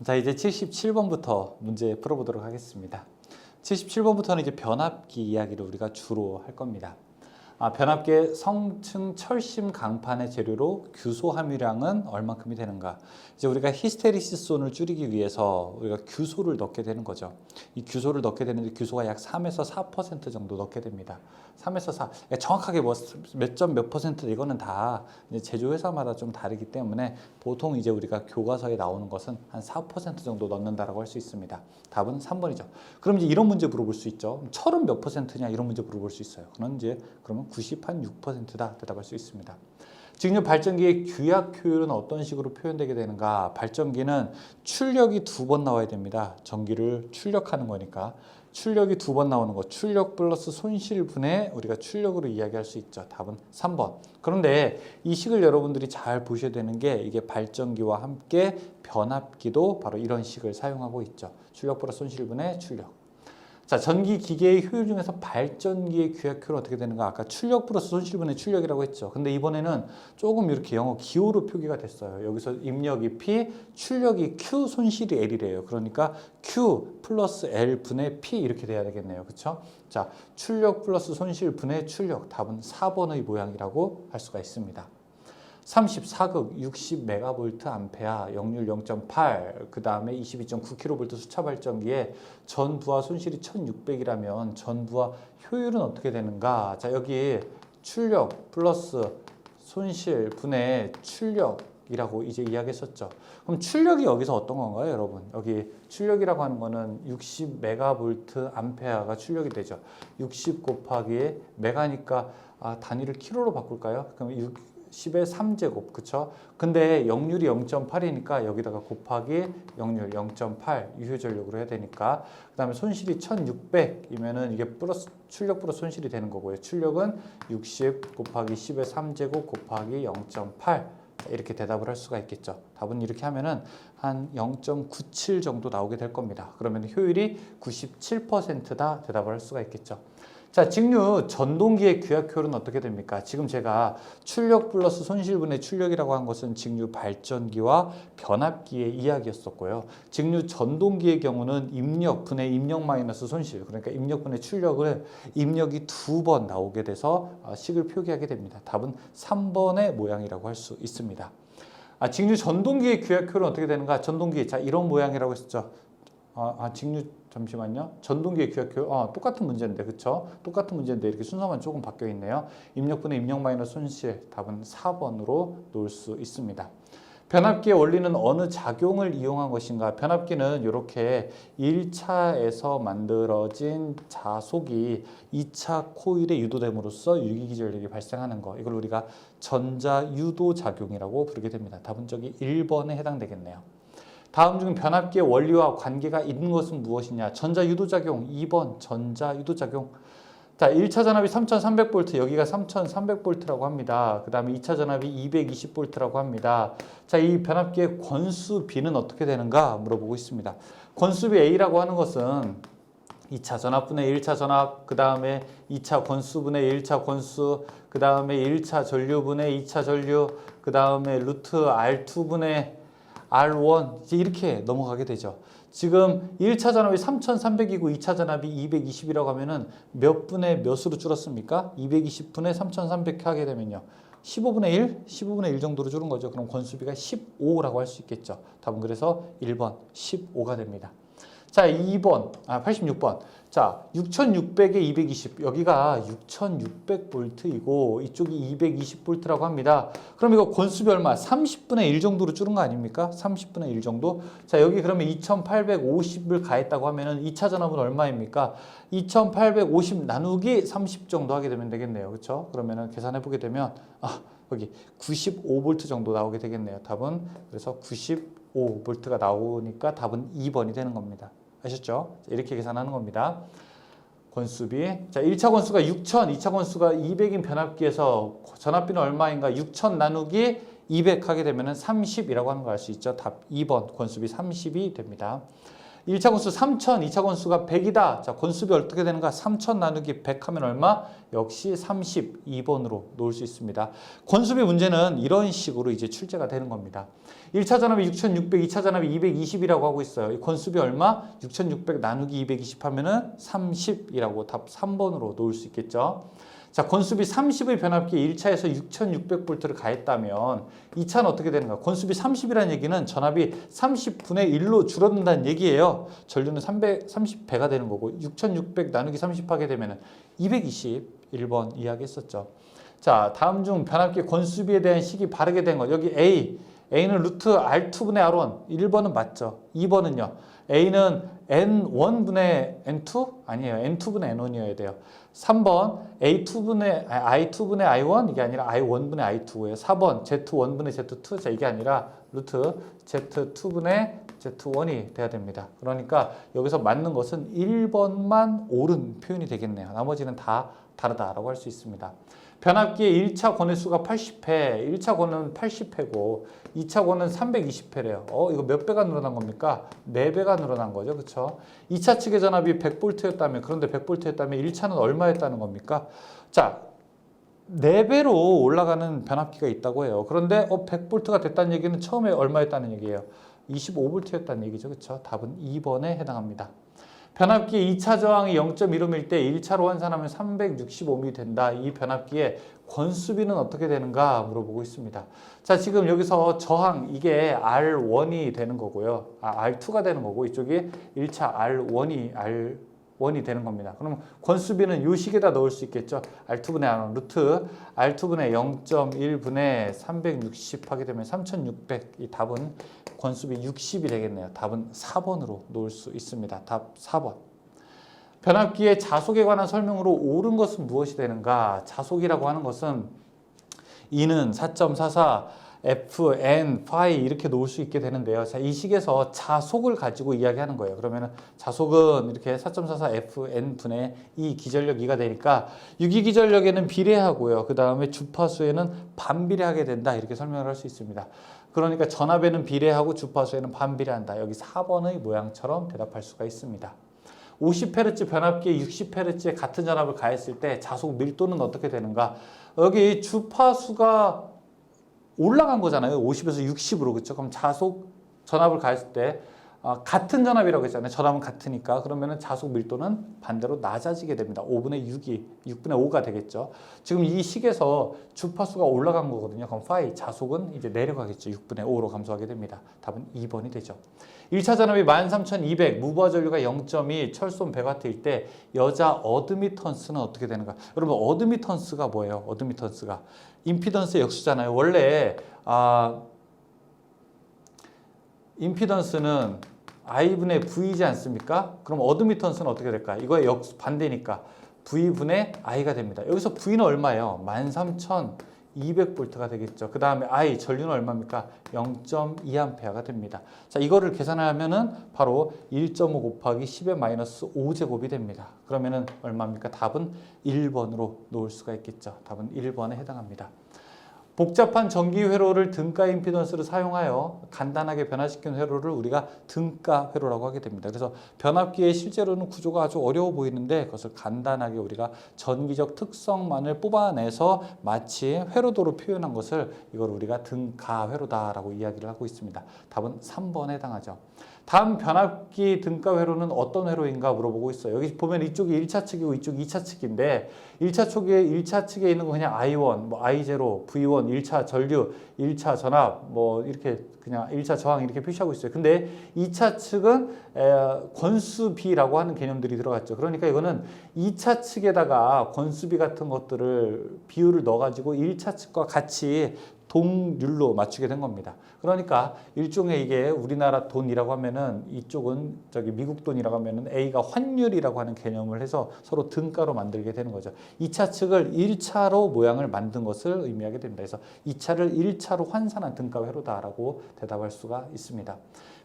자, 이제 77번부터 문제 풀어보도록 하겠습니다. 77번부터는 이제 변압기 이야기를 우리가 주로 할 겁니다. 변압기의 성층 철심 강판의 재료로 규소 함유량은 얼만큼이 되는가? 이제 우리가 히스테리시스온을 줄이기 위해서 우리가 규소를 넣게 되는 거죠. 이 규소를 넣게 되는데 규소가 약 3에서 4% 정도 넣게 됩니다. 3에서 4. 정확하게 뭐 몇 점 몇 퍼센트 이거는 다 이제 제조회사마다 좀 다르기 때문에 보통 이제 우리가 교과서에 나오는 것은 한 4% 정도 넣는다라고 할 수 있습니다. 답은 3번이죠. 그럼 이제 이런 문제 물어볼 수 있죠. 철은 몇 퍼센트냐 이런 문제 물어볼 수 있어요. 그러면 96%다 대답할 수 있습니다. 직류 발전기의 규약 효율은 어떤 식으로 표현되게 되는가? 발전기는 출력이 2번 나와야 됩니다. 전기를 출력하는 거니까. 출력이 2번 나오는 거, 출력 플러스 손실분의 우리가 출력으로 이야기할 수 있죠. 답은 3번. 그런데 이 식을 여러분들이 잘 보셔야 되는 게 이게 발전기와 함께 변압기도 바로 이런 식을 사용하고 있죠. 출력 플러스 손실분의 출력. 자, 전기 기계의 효율 중에서 발전기의 규약효율은 어떻게 되는가? 아까 출력 플러스 손실분의 출력이라고 했죠. 근데 이번에는 조금 이렇게 영어 기호로 표기가 됐어요. 여기서 입력이 P, 출력이 Q, 손실이 L이래요. 그러니까 Q 플러스 L 분의 P 이렇게 돼야 되겠네요. 그렇죠? 자, 출력 플러스 손실분의 출력. 답은 4번의 모양이라고 할 수가 있습니다. 34극 60메가볼트 암페아 역률 0.8 그 다음에 22.9kV 수차 발전기에 전부하 손실이 1600이라면 전부하 효율은 어떻게 되는가? 자, 여기 출력 플러스 손실 분의 출력이라고 이제 이야기했었죠. 그럼 출력이 여기서 어떤 건가요, 여러분? 여기 출력이라고 하는 거는 60메가볼트 암페아가 출력이 되죠. 60 곱하기 메가니까 단위를 킬로로 바꿀까요? 그럼 10의 3제곱, 그쵸? 근데 역률이 0.8이니까 여기다가 곱하기 역률 0.8 유효전력으로 해야 되니까 그 다음에 손실이 1600이면은 이게 플러스 출력 플러스 손실이 되는 거고요. 출력은 60 곱하기 10의 3제곱 곱하기 0.8 이렇게 대답을 할 수가 있겠죠. 답은 이렇게 하면은 한 0.97 정도 나오게 될 겁니다. 그러면 효율이 97%다 대답을 할 수가 있겠죠. 자, 직류 전동기의 규약효율은 어떻게 됩니까? 지금 제가 출력 플러스 손실분의 출력이라고 한 것은 직류 발전기와 변압기의 이야기였었고요. 직류 전동기의 경우는 입력 분의 입력 마이너스 손실, 그러니까 입력 분의 출력을 입력이 2번 나오게 돼서 식을 표기하게 됩니다. 답은 3번의 모양이라고 할 수 있습니다. 직류 전동기의 규약효율은 어떻게 되는가? 전동기, 자, 이런 모양이라고 했었죠. 직류 잠시만요. 전동기의 규약효율 똑같은 문제인데 그쵸? 똑같은 문제인데 이렇게 순서만 조금 바뀌어 있네요. 입력분의 입력 마이너스 손실 답은 4번으로 놓을 수 있습니다. 변압기의 원리는 어느 작용을 이용한 것인가? 변압기는 이렇게 1차에서 만들어진 자속이 2차 코일에 유도됨으로써 유기기전력이 발생하는 거. 이걸 우리가 전자유도작용이라고 부르게 됩니다. 답은 저기 1번에 해당되겠네요. 다음 중 변압기의 원리와 관계가 있는 것은 무엇이냐? 전자유도작용. 2번 전자유도작용. 자, 1차 전압이 3300V, 여기가 3300V라고 합니다. 그 다음에 2차 전압이 220V라고 합니다. 자, 이 변압기의 권수비는 어떻게 되는가 물어보고 있습니다. 권수비 A라고 하는 것은 2차 전압분의 1차 전압, 그 다음에 2차 권수분의 1차 권수, 그 다음에 1차 전류분의 2차 전류, 그 다음에 루트 R2분의 R1 이제 이렇게 넘어가게 되죠. 지금 1차 전압이 3300이고 2차 전압이 220이라고 하면은 몇 분의 몇으로 줄었습니까? 220분의 3300 하게 되면요. 15분의 1? 15분의 1 정도로 줄은 거죠. 그럼 권수비가 15라고 할 수 있겠죠. 답은 그래서 1번 15가 됩니다. 자, 2번, 86번. 자, 6600에 220. 여기가 6600V이고 이쪽이 220V라고 합니다. 그럼 이거 권수비 얼마? 30분의 1 정도로 줄은 거 아닙니까? 30분의 1 정도. 자, 여기 그러면 2850을 가했다고 하면은 2차 전압은 얼마입니까? 2850 나누기 30 정도 하게 되면 되겠네요. 그렇죠? 그러면은 계산해 보게 되면 여기 95V 정도 나오게 되겠네요. 답은 그래서 95V가 나오니까 답은 2번이 되는 겁니다. 아셨죠? 이렇게 계산하는 겁니다. 권수비. 자, 1차 권수가 6000, 2차 권수가 200인 변압기에서 전압비는 얼마인가? 6000 나누기 200 하게 되면 30이라고 하는 걸 알 수 있죠. 답 2번 권수비 30이 됩니다. 1차 건수 3000, 2차 건수가 100이다. 자, 건수비 어떻게 되는가? 3000 나누기 100 하면 얼마? 역시 32번으로 놓을 수 있습니다. 건수비 문제는 이런 식으로 이제 출제가 되는 겁니다. 1차 전압이 6600, 2차 전압이 220이라고 하고 있어요. 이 건수비 얼마? 6600 나누기 220 하면은 30이라고 답 3번으로 놓을 수 있겠죠. 자, 건수비 30의 변압기에 1차에서 6600V를 가했다면 2차는 어떻게 되는가? 건수비 30이라는 얘기는 전압이 30분의 1로 줄어든다는 얘기예요. 전류는 330배가 되는 거고 6600 나누기 30 하게 되면 221번 이야기했었죠. 자, 다음 중 변압기 건수비에 대한 식이 바르게 된 것. 여기 A는 루트 R2분의 R1. 1번은 맞죠. 2번은요. A는 N1분의 N2? 아니에요. N2분의 N1이어야 돼요. 3번 I2분의 I1 이게 아니라 I1분의 I2예요. 4번 Z1분의 Z2 자 이게 아니라 루트 Z2분의 Z1이 돼야 됩니다. 그러니까 여기서 맞는 것은 1번만 옳은 표현이 되겠네요. 나머지는 다 다르다라고 할 수 있습니다. 변압기의 1차 권회수가 80회, 1차 권은 80회고 2차 권은 320회래요. 이거 몇 배가 늘어난 겁니까? 4배가 늘어난 거죠. 그렇죠? 2차 측의 전압이 100V였다면 그런데 100V였다면 1차는 얼마였다는 겁니까? 자, 4배로 올라가는 변압기가 있다고 해요. 그런데 100V가 됐다는 얘기는 처음에 얼마였다는 얘기예요? 25V였다는 얘기죠. 그렇죠? 답은 2번에 해당합니다. 변압기의 2차 저항이 0.15mm일 때 1차로 환산하면 365mm 된다. 이 변압기의 권수비는 어떻게 되는가 물어보고 있습니다. 자, 지금 여기서 저항 이게 R1이 되는 거고요. R2가 되는 거고 이쪽이 1차 R1이 되는 겁니다. 그럼 권수비는 이 식에다 넣을 수 있겠죠. R2분의 R1 루트 R2분의 0.1분의 360 하게 되면 3600 이 답은 권수비 60이 되겠네요. 답은 4번으로 놓을 수 있습니다. 답 4번. 변압기의 자속에 관한 설명으로 옳은 것은 무엇이 되는가? 자속이라고 하는 것은 E는 4.44 F, N, 파이 이렇게 놓을 수 있게 되는데요. 자, 이 식에서 자속을 가지고 이야기하는 거예요. 그러면 자속은 이렇게 4.44 F, N 분의 2 기전력 2가 되니까 유기 기전력에는 비례하고요. 그 다음에 주파수에는 반비례하게 된다. 이렇게 설명을 할 수 있습니다. 그러니까 전압에는 비례하고 주파수에는 반비례한다. 여기 4번의 모양처럼 대답할 수가 있습니다. 50Hz 변압기에 60Hz의 같은 전압을 가했을 때 자속 밀도는 어떻게 되는가? 여기 주파수가 올라간 거잖아요. 50에서 60으로. 그렇죠? 그럼 자속 전압을 가했을 때 같은 전압이라고 했잖아요. 전압은 같으니까. 그러면 자속 밀도는 반대로 낮아지게 됩니다. 5분의 6분의 5가 되겠죠. 지금 이 식에서 주파수가 올라간 거거든요. 그럼 파이 자속은 이제 내려가겠죠. 6분의 5로 감소하게 됩니다. 답은 2번이 되죠. 1차 전압이 13200, 무부하 전류가 0.2, 철소음 100W일 때 여자 어드미턴스는 어떻게 되는가? 여러분 어드미턴스가 뭐예요? 어드미턴스가 임피던스의 역수잖아요. 원래 임피던스는 I분의 V이지 않습니까? 그럼 어드미턴스는 어떻게 될까? 이거의 역수 반대니까 V분의 I가 됩니다. 여기서 V는 얼마예요? 13200V가 되겠죠. 그 다음에 I, 전류는 얼마입니까? 0.2A가 됩니다. 자, 이거를 계산하면은 바로 1.5 곱하기 10의 마이너스 5제곱이 됩니다. 그러면은 얼마입니까? 답은 1번으로 놓을 수가 있겠죠. 답은 1번에 해당합니다. 복잡한 전기 회로를 등가 임피던스를 사용하여 간단하게 변화시킨 회로를 우리가 등가 회로라고 하게 됩니다. 그래서 변압기의 실제로는 구조가 아주 어려워 보이는데 그것을 간단하게 우리가 전기적 특성만을 뽑아내서 마치 회로도로 표현한 것을 이걸 우리가 등가 회로다라고 이야기를 하고 있습니다. 답은 3번에 해당하죠. 다음 변압기 등가 회로는 어떤 회로인가 물어보고 있어요. 여기 보면 이쪽이 1차 측이고 이쪽이 2차 측인데 1차 측에 있는 거 그냥 I1, 뭐 I0, V1, 1차 전류, 1차 전압 뭐 이렇게 그냥 1차 저항 이렇게 표시하고 있어요. 근데 2차 측은 권수비라고 하는 개념들이 들어갔죠. 그러니까 이거는 2차 측에다가 권수비 같은 것들을 비율을 넣어가지고 1차 측과 같이 동률로 맞추게 된 겁니다. 그러니까 일종의 이게 우리나라 돈이라고 하면은 이쪽은 저기 미국 돈이라고 하면은 A가 환율이라고 하는 개념을 해서 서로 등가로 만들게 되는 거죠. 2차 측을 1차로 모양을 만든 것을 의미하게 됩니다. 그래서 2차를 1차로 환산한 등가 회로다라고 대답할 수가 있습니다.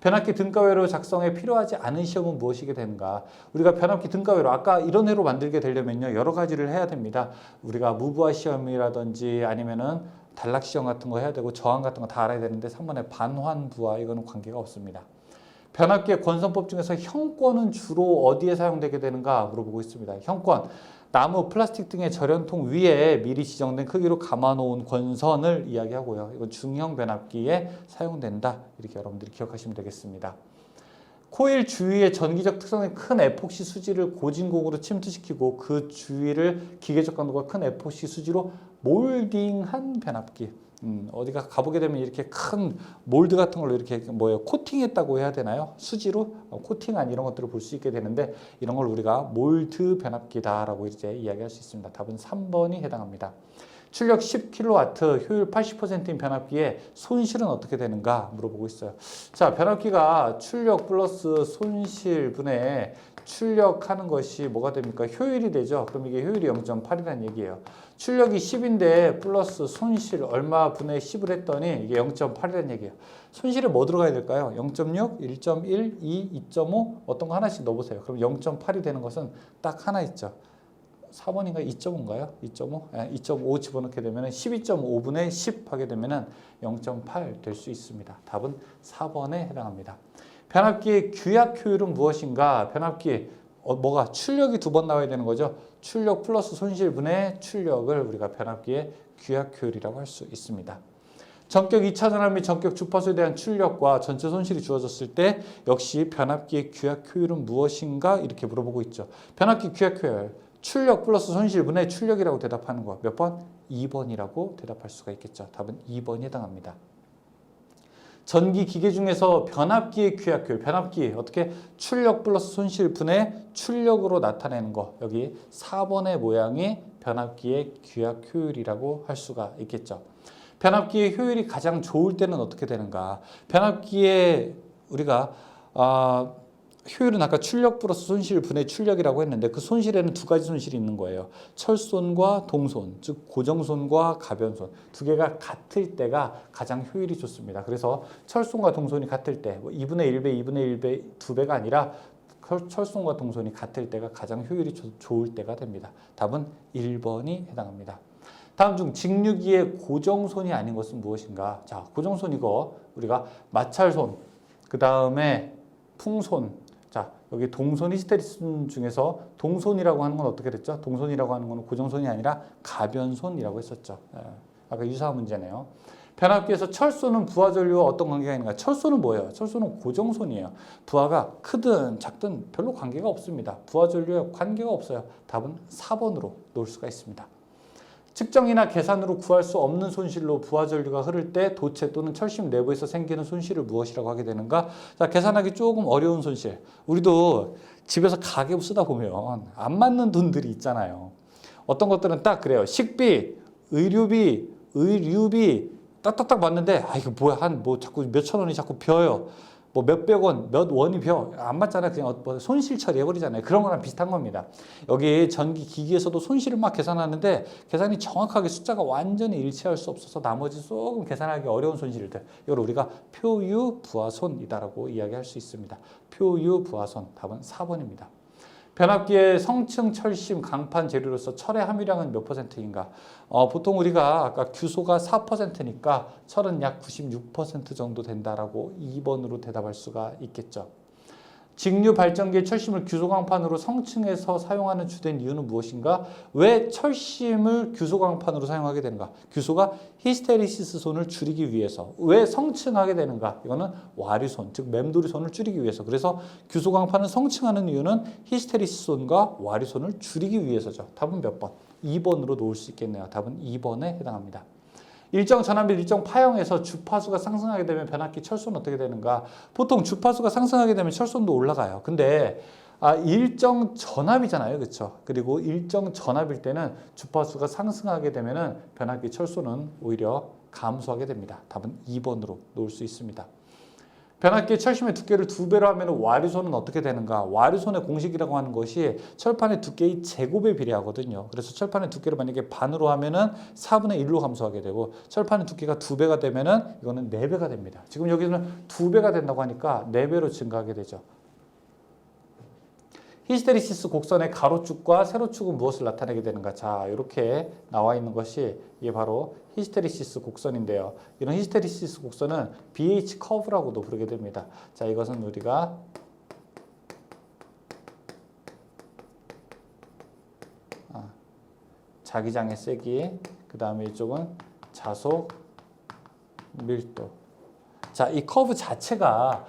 변압기 등가 회로 작성에 필요하지 않은 시험은 무엇이게 되는가? 우리가 변압기 등가 회로 아까 이런 회로 만들게 되려면요 여러 가지를 해야 됩니다. 우리가 무부하 시험이라든지 아니면은 단락 시험 같은 거 해야 되고 저항 같은 거 다 알아야 되는데 3번에 반환부하 이거는 관계가 없습니다. 변압기의 권선법 중에서 형권은 주로 어디에 사용되게 되는가 물어보고 있습니다. 형권, 나무, 플라스틱 등의 절연통 위에 미리 지정된 크기로 감아놓은 권선을 이야기하고요. 이건 중형 변압기에 사용된다. 이렇게 여러분들이 기억하시면 되겠습니다. 코일 주위의 전기적 특성이 큰 에폭시 수지를 고진공으로 침투시키고 그 주위를 기계적 강도가 큰 에폭시 수지로 몰딩한 변압기. 어디가 가보게 되면 이렇게 큰 몰드 같은 걸로 이렇게 코팅했다고 해야 되나요? 수지로 코팅한 이런 것들을 볼 수 있게 되는데 이런 걸 우리가 몰드 변압기다라고 이제 이야기할 수 있습니다. 답은 3번이 해당합니다. 출력 10kW, 효율 80%인 변압기의 손실은 어떻게 되는가 물어보고 있어요. 자, 변압기가 출력 플러스 손실분의 출력하는 것이 뭐가 됩니까? 효율이 되죠. 그럼 이게 효율이 0.8이라는 얘기예요. 출력이 10인데 플러스 손실 얼마 분의 10을 했더니 이게 0.8이라는 얘기예요. 손실에 뭐 들어가야 될까요? 0.6, 1.1, 2, 2.5 어떤 거 하나씩 넣어보세요. 그럼 0.8이 되는 것은 딱 하나 있죠. 4번인가 2.5인가요? 2.5? 2.5 집어넣게 되면 12.5분의 10 하게 되면 0.8 될 수 있습니다. 답은 4번에 해당합니다. 변압기의 규약 효율은 무엇인가? 변압기 뭐가 출력이 두 번 나와야 되는 거죠. 출력 플러스 손실분의 출력을 우리가 변압기의 규약 효율이라고 할 수 있습니다. 전격 2차 전압 및 전격 주파수에 대한 출력과 전체 손실이 주어졌을 때 역시 변압기의 규약 효율은 무엇인가? 이렇게 물어보고 있죠. 변압기 규약 효율, 출력 플러스 손실분의 출력이라고 대답하는 거 몇 번? 2번이라고 대답할 수가 있겠죠. 답은 2번이 해당합니다. 전기 기계 중에서 변압기의 규약 효율, 변압기 어떻게 출력 플러스 손실분의 출력으로 나타내는 거 여기 4번의 모양이 변압기의 규약 효율이라고 할 수가 있겠죠. 변압기의 효율이 가장 좋을 때는 어떻게 되는가? 변압기의 우리가 효율은 아까 출력 플러스 손실 분의 출력이라고 했는데 그 손실에는 두 가지 손실이 있는 거예요. 철손과 동손, 즉 고정손과 가변손 두 개가 같을 때가 가장 효율이 좋습니다. 그래서 철손과 동손이 같을 때 2분의 1배, 2분의 1배, 2배가 아니라 철손과 동손이 같을 때가 가장 효율이 좋을 때가 됩니다. 답은 1번이 해당합니다. 다음 중 직류기의 고정손이 아닌 것은 무엇인가? 자, 고정손 이거 우리가 마찰손, 그 다음에 풍손, 자, 여기 동손 히스테리손 중에서 동손이라고 하는 건 어떻게 됐죠? 동손이라고 하는 건 고정손이 아니라 가변손이라고 했었죠. 아까 유사한 문제네요. 변압기에서 철손은 부하 전류와 어떤 관계가 있는가? 철손은 뭐예요? 철손은 고정손이에요. 부하가 크든 작든 별로 관계가 없습니다. 부하 전류에 관계가 없어요. 답은 4번으로 놓을 수가 있습니다. 측정이나 계산으로 구할 수 없는 손실로 부하 전류가 흐를 때 도체 또는 철심 내부에서 생기는 손실을 무엇이라고 하게 되는가? 자, 계산하기 조금 어려운 손실. 우리도 집에서 가계부 쓰다 보면 안 맞는 돈들이 있잖아요. 어떤 것들은 딱 그래요. 식비, 의류비 딱딱딱 맞는데 이거 뭐야 자꾸 몇천 원이 자꾸 벼요. 뭐 몇백 원, 몇 원이 벼. 안 맞잖아요. 그냥 손실 처리해버리잖아요. 그런 거랑 비슷한 겁니다. 여기 전기 기기에서도 손실을 막 계산하는데 계산이 정확하게 숫자가 완전히 일치할 수 없어서 나머지 조금 계산하기 어려운 손실들. 이걸 우리가 표유 부하손이다라고 이야기할 수 있습니다. 표유 부하손. 답은 4번입니다. 변압기의 성층, 철심, 강판 재료로서 철의 함유량은 몇 %인가? 보통 우리가 아까 규소가 4%니까 철은 약 96% 정도 된다라고 2번으로 대답할 수가 있겠죠. 직류 발전기의 철심을 규소 강판으로 성층에서 사용하는 주된 이유는 무엇인가? 왜 철심을 규소 강판으로 사용하게 되는가? 규소가 히스테리시스 손을 줄이기 위해서. 왜 성층하게 되는가? 이거는 와류손, 즉 맴돌이손을 줄이기 위해서. 그래서 규소 강판을 성층하는 이유는 히스테리시스 손과 와류손을 줄이기 위해서죠. 답은 몇 번? 2번으로 놓을 수 있겠네요. 답은 2번에 해당합니다. 일정 전압 및 일정 파형에서 주파수가 상승하게 되면 변압기 철손은 어떻게 되는가? 보통 주파수가 상승하게 되면 철손도 올라가요. 근데 일정 전압이잖아요. 그렇죠? 그리고 일정 전압일 때는 주파수가 상승하게 되면 변압기 철손은 오히려 감소하게 됩니다. 답은 2번으로 놓을 수 있습니다. 변압기의 철심의 두께를 2배로 하면 와류손은 어떻게 되는가? 와류손의 공식이라고 하는 것이 철판의 두께의 제곱에 비례하거든요. 그래서 철판의 두께를 만약에 반으로 하면은 4분의 1로 감소하게 되고 철판의 두께가 2배가 되면은 이거는 4배가 됩니다. 지금 여기서는 2배가 된다고 하니까 4배로 증가하게 되죠. 히스테리시스 곡선의 가로축과 세로축은 무엇을 나타내게 되는가? 자, 이렇게 나와 있는 것이 이게 바로 히스테리시스 곡선인데요. 이런 히스테리시스 곡선은 BH 커브라고도 부르게 됩니다. 자, 이것은 우리가 자기장의 세기, 그 다음에 이쪽은 자속 밀도. 자, 이 커브 자체가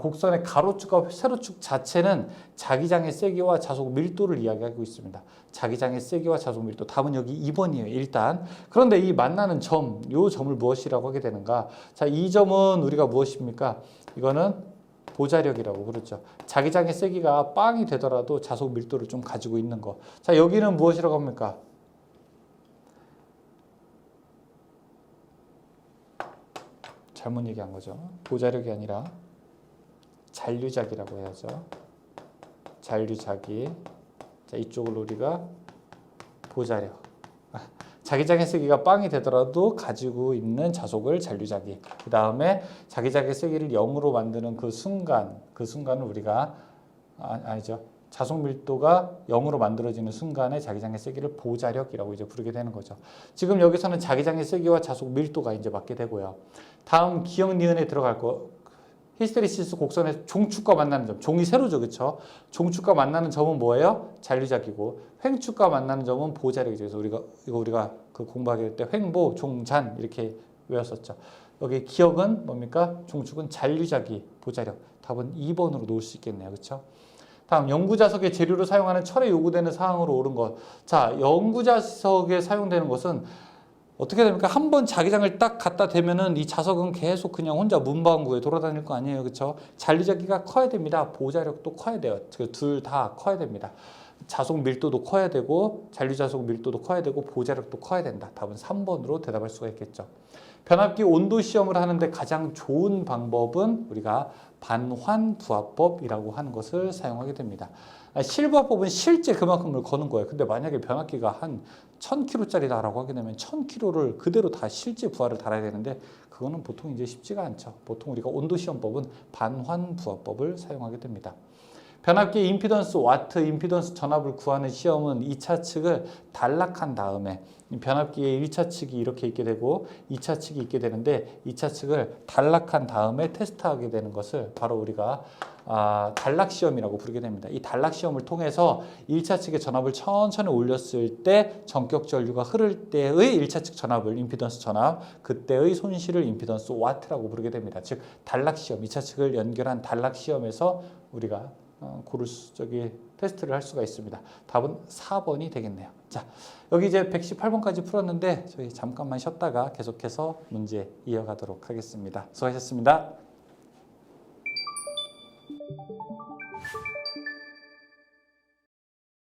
곡선의 가로축과 세로축 자체는 자기장의 세기와 자속 밀도를 이야기하고 있습니다. 자기장의 세기와 자속 밀도. 답은 여기 2번이에요. 일단. 그런데 이 만나는 점, 이 점을 무엇이라고 하게 되는가? 자, 이 점은 우리가 무엇입니까? 이거는 보자력이라고 부르죠. 자기장의 세기가 빵이 되더라도 자속 밀도를 좀 가지고 있는 거. 자, 여기는 무엇이라고 합니까? 잘못 얘기한 거죠. 보자력이 아니라 잔류작이라고 해야죠. 잔류작이. 자, 이쪽을 우리가 보자력. 자기장의 세기가 빵이 되더라도 가지고 있는 자속을 잔류작이. 그 다음에 자기장의 세기를 0으로 만드는 그 순간을 우리가 아니죠. 자속 밀도가 0으로 만들어지는 순간에 자기장의 세기를 보자력이라고 이제 부르게 되는 거죠. 지금 여기서는 자기장의 세기와 자속 밀도가 이제 맞게 되고요. 다음 기억 니은에 들어갈 거. 히스테리시스 곡선의 종축과 만나는 점. 종이 세로죠, 그렇죠? 종축과 만나는 점은 뭐예요? 잔류작이고 횡축과 만나는 점은 보자력이죠. 그래서 우리가 그 공부하게 될 때 횡보, 종잔 이렇게 외웠었죠. 여기 기억은 뭡니까? 종축은 잔류작이 보자력. 답은 2번으로 놓을 수 있겠네요, 그렇죠? 다음 연구자석의 재료로 사용하는 철에 요구되는 사항으로 옳은 것. 자, 연구자석에 사용되는 것은 어떻게 됩니까? 한번 자기장을 딱 갖다 대면은 이 자석은 계속 그냥 혼자 문방구에 돌아다닐 거 아니에요, 그렇죠? 잔류자기가 커야 됩니다. 보자력도 커야 돼요. 둘 다 커야 됩니다. 자속 밀도도 커야 되고 잔류자속 밀도도 커야 되고 보자력도 커야 된다. 답은 3번으로 대답할 수가 있겠죠. 변압기 온도 시험을 하는데 가장 좋은 방법은 우리가 반환부하법이라고 하는 것을 사용하게 됩니다. 실부하법은 실제 그만큼을 거는 거예요. 근데 만약에 변압기가 한 1000kg짜리다라고 하게 되면 1000kg를 그대로 다 실제 부하를 달아야 되는데 그거는 보통 이제 쉽지가 않죠. 보통 우리가 온도 시험법은 반환부하법을 사용하게 됩니다. 변압기의 임피던스 와트, 임피던스 전압을 구하는 시험은 2차 측을 단락한 다음에 변압기의 1차 측이 이렇게 있게 되고 2차 측이 있게 되는데 2차 측을 단락한 다음에 테스트하게 되는 것을 바로 우리가 단락 시험이라고 부르게 됩니다. 이 단락 시험을 통해서 1차 측의 전압을 천천히 올렸을 때 전격 전류가 흐를 때의 1차 측 전압을 임피던스 전압, 그때의 손실을 임피던스 와트라고 부르게 됩니다. 즉 단락 시험, 2차 측을 연결한 단락 시험에서 우리가 테스트를 할 수가 있습니다. 답은 4번이 되겠네요. 자, 여기 이제 118번까지 풀었는데 저희 잠깐만 쉬었다가 계속해서 문제 이어가도록 하겠습니다. 수고하셨습니다.